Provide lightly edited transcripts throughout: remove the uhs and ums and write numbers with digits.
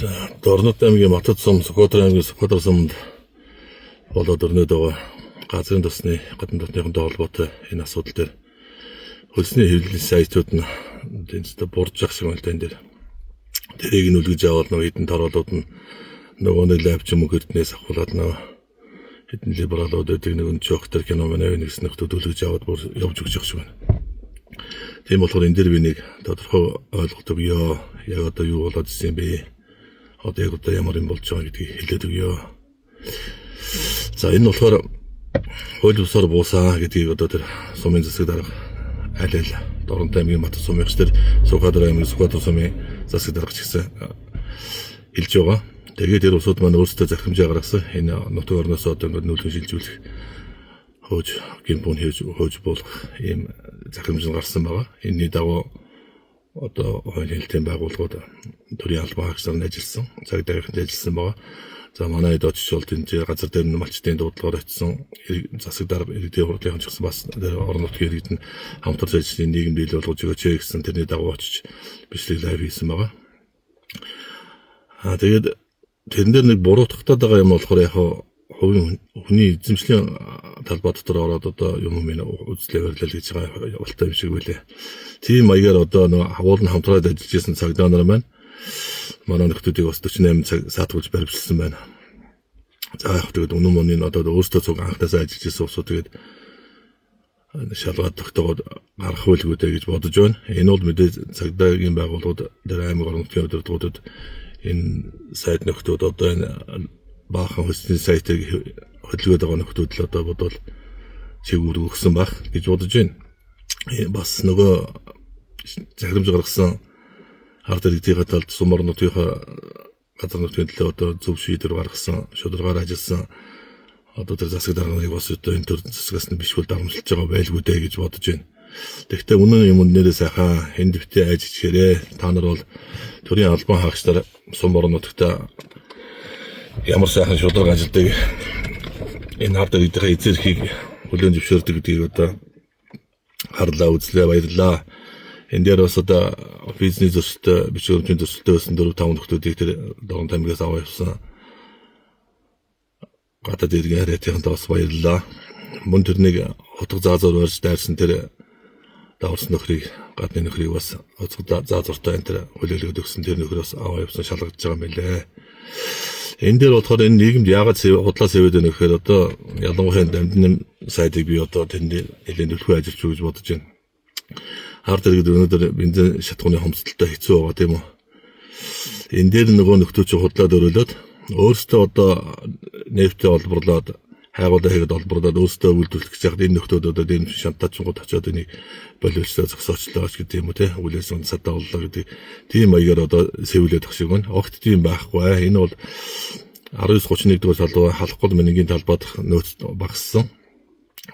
Дорнот аймгийн Матад сум, Сүхбаатар аймгийн Сүхбаатар сумд болоод өрнөд байгаа газрын тосны гадна дотныхонтой холбоотой энэ асуудал дээр хөлсний хэвлэлийн сайтууд нь тэнцтэй бурж ах шиг байна энэ дээр. Тэрийг нь үлгэж аваад нөгөө хідэн тороолууд нь нөгөө нэг лайвч юм гэрднээс авахулаад нөгөө хідэн либералууд гэдэг нэг нь жоохтер кино манай нэгснэх төлөвлөж аваад бүр явж өгч байгаа шиг байна. Тийм болохоор энэ дээр би нэг тодорхой ойлголт өгье. Яг одоо юу болоод ирсэн бэ? Одоо яг одоо ямар юм болж байгаа гэдгийг хэлээд өгье. За энэ болохоор хууль бусаар буусаа гэдгийг одоо тэр сумын засаг дарга аль Дорнот аймгийн Матад сумын гэр Сүхбаатар аймгийн Сүхбаатар сумын засаг дарга ч гэсэн хэлж байгаа. Тэгээд тэр улсууд маань өөрсдөө захимжаа гаргасан энэ нутаг орноос одоо ингээд нүүлгэн шилжүүлэх хөөж гинбүн хөөж болох ийм захимж гарсан байгаа. Энэний дагуу одоо хууль хэлтийн байгууллагууд төрийн албан хаагчдаар ажилласан, цаг дарганд ажилласан байгаа. За манай хэд очиж бол энэ газар дээр нь малчтын дуудлагаар очсон засаг дарга иргэдийн хурлын ч гэсэн бас орон нутгийн иргэд нь хамтарч ажилласан нийгэм биелэл болгож өгөөч гэсэн тэрний дагуу очиж бичлэг лайв хийсэн байгаа. Тэгээд тэрэн дээр нэг буруутгахтаад байгаа юм болохоор яг хүний эзэмшлийн талбай дотор ороод одоо юм үзлээ барилал гэж байгаа явалтай юм шиг байлээ. Тийм маягаар одоо нэг хавуулн хамтраад ажиллаж исэн цагдаа нар маань манай нөхдүүдийг бас 48 цаг саатгуулж баримтжилсан байна. За яг тэгээд өнөө мөний одоо өөрсдөө цуг анхнаасаа ажиллаж исэн усуу тэгээд шалгаад тогтоогод гарах байлгүй дээ гэж бодож байна. Энэ бол мэдээ цагдаагийн байгууллагууд дээр аймаг орон нутгийн удирдлагуудад энэ сайт нөхдүүд одоо энэ баахан хөсний сайтыг хөдөлгөөд байгаа нөхдүүд л одоо бодвол чигүүр өгсөн байх гэж бодож байна. Бас нөгөө захирамж гаргасан ард иргэдийн талд сум орон нутгийнхаа газар нутгийн төлөө одоо зөв шийдвэр гаргасан, шударгаар ажилласан одоо тэр засаг дарганыг бас одоо энэ төр засагаас нь бишгүй дарамжилж байгаа байлгүй дээ гэж бодож байна. Тэгэхдээ үнэн юм нэрээ сайхан энд битээ ажиж хэрэг та нар бол төрийн албан хаагчдаар сум орон нутгата ямар сайхан шударга ажилдаг энэ ард иргэдийн эзэрхийг хүлээн зөвшөөрдөг гэдгийг одоо харлаа үзлээ баярлаа. Энэ дээр бас одоо бизнес төсөлтөд бичвэрийн төсөлтөд байсан 4-5 нөхдүүдийг тэр Дорнот аймгаас аваа явсан гадаад иргэн харьяатынхаа бас баярлаа. Мөн тэрнийг утга заазуур барьж дайрсан тэр даварсан нөхрийг гадны нөхрийг бас утга заазууртай энэ тэр хүлээлгэж өгсөн тэр нөхөр бас аваа явсан шалгагдж байгаа юм билээ. Энэ дээр болохоор энэ нийгэмд яагаад худлаа сэвэд байна гэхээр одоо ялангуяа дамжин сайтыг би одоо тэнд нэлээд төлхөө ажиллаж өгч бодож байна. Ард иргэд өнөөдөр бензин шатгууны хомсдолтой хэцүү байгаа тийм үү. Энэ дээр нөгөө нөхдөө чи худлаад өрөөлөд өөрсдөө одоо нефтээ олборлоод хайгуулаа хийгээд олборлоод өөрсдөө үйлдвэрлэх гэж яхад энэ нөхдөөд одоо дэмж шантаачгууд очиод энийг боловчлоо зогсоочлоо гэдэг юм уу те үлээс он садаа боллоо гэдэг тийм маягаар одоо сэвлээд ах шиг байна. Огт тийм байхгүй. Энэ бол 1931 дугаар салбар халахгүй менингийн талбайд нөөц багассан.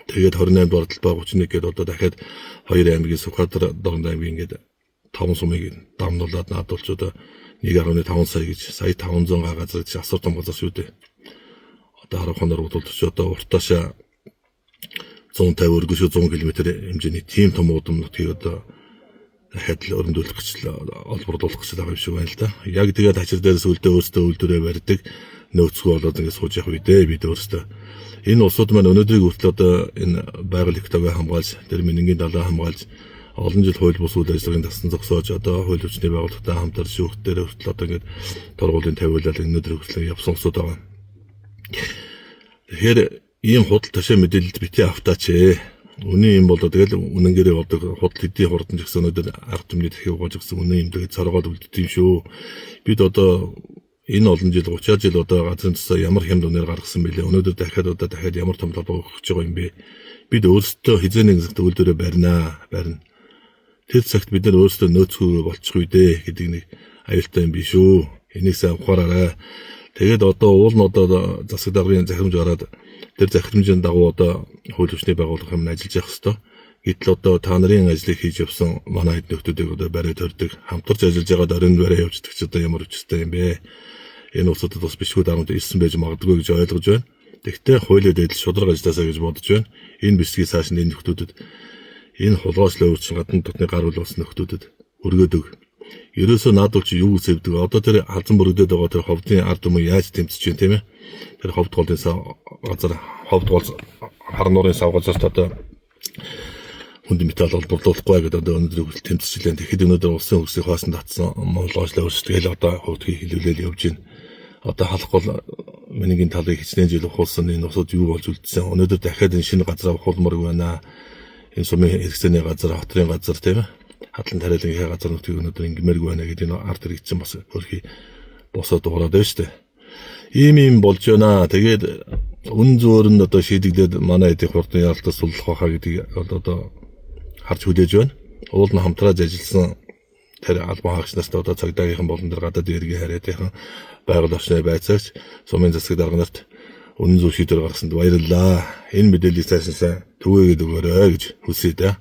Тэгээд 28 дугаар талбай 31 гээд одоо дахиад 2 аймгийн Сүхбаатар Дорнот аймгийн ингээд 5 сумыг дамнуулаад наадуулж одоо 1.5 сая гэж сая 500 га газар гэж асар том газар шүү дээ. Одоо харахаар бодвол одоо уртаашаа 150 өргөшөө 100 км хэмжээний тийм том удам нутгийг одоо дахиад л өрөндүүлэх гэж олборлуулах гэж байгаа юм шиг байна л да. Яг тэгээд хачир дээрээс үлдээ өөрсдөө үйлдвэрээ барьдаг нөөцгүй болоод ингээд сууж явах үедээ бид өөрсдөө энэ улсууд маань өнөөдрийг хүртэл одоо энэ байгаль экологийг хамгаалж, тэр менингийн далаа хамгаалж, олон жил хууль бус үйл ажиллагааны тасан зогсоож, одоо хууль хүчний байгууллагатай хамтарч шүүхтээр хүртэл одоо ингээд торгуулийн тавиулаад өнөөдөр хүртэл явсан улсууд байгаа. Тэгэхээр ийм худал ташаа мэдээлэлд битээ автаач ээ. Үнэн юм бол тэгэл үнэнгээрээ одоо худал хэдийн хурдан ч гэсэн өнөөдөр арга түмний дахин угааж гисэн үнэн юм тэгээд царгоод үлддэг юм шүү. Бид одоо энэ олон жил 30 жил одоо газрын тусаа ямар хямд үнээр гаргасан бэлээ. Өнөөдөр дахиад ямар том талбай өгч байгаа юм бэ? Бид өөрсдөө хизээ нэг цагт үйлдвэрээ барина. Тэр цагт бид нар өөрсдөө нөөцгүй болчих үү дээ гэдэг нэг аюултай юм биш үү? Энийг сайн ухаараарай. Тэгээд одоо уул нь одоо засаг даргын захирамж гараад тэр захирамжийн дагуу одоо хууль хүчний байгууллага юм ажиллаж явах хэвээр. Гэтэл одоо та нарын ажлыг хийж явсан манай хэд нөхдүүдийг одоо бариад төрдөг хамтарч ажиллаж байгаа дөрөнд бариа явждаг ч одоо ямар өчтэй юм бэ? Энэ улсуудад бас бишгүй дарамт ирсэн байж магадгүй гэж ойлгож байна. Тэгвэл хуулиуд адил шударга ажилласаа гэж бодож байна. Энэ бисгий цааш энэ нөхдүүдэд энэ хулгайчлаа өөрчлөн гадны дотны гар бүл болсон нөхдүүдэд өргөөдөг. ерөөсөө наадвал чи юу үсэвдэг. Одоо тэр халзан бүрэгдээд байгаа тэр ховдын ард түмэн яаж тэмцэж байна тийм ээ. Тэр ховд голын газар ховд гол хар нуурын сав газарт одоо хүнд металл олборлуулахгүй гэдэг одоо өнөөдөр хүртэл тэмцэж илэн. Тэгэхэд өнөөдөр улсын хөгжлийн хоосон татсан Монголоочлаа өрсөлдөөл одоо хөвдгийг хилүүлэл явж байна. Одоо халахгүй миний талыг хичнээн жил ухуулсан энэ усууд юу болж үлдсэн. Өнөөдөр дахиад энэ шинэ газар ухуулмаар байна. Энэ сумын хэрэгцээний газар, хатрын газар тийм ээ. Хатлан тариалангийн газар нутгийг өнөөдөр ингэмэрг байна гэдэг энэ ард хэрэгцсэн бас хөрхий босоод дуурайд байна шүү дээ. Ийм болж байна. Тэгээд үн зөөр нь одоо шийдэглээд манай эдийн хурдны яалтаас суллах байхаа гэдгийг одоо харж хүлээж байна. Уул нь хамтрааж ажилласан тэр албан хаагч нарт одоо цагдаагийнхан болон тэр гадаад иргэн харьяатынхан байгаль орчны байцаагч сумын засаг дарга нарт үнэн зөв шийдвэр гаргасанд баярлалаа. Энэ мэдээллийг цаашаа түгээгээд өгөөрэй гэж хүсье да.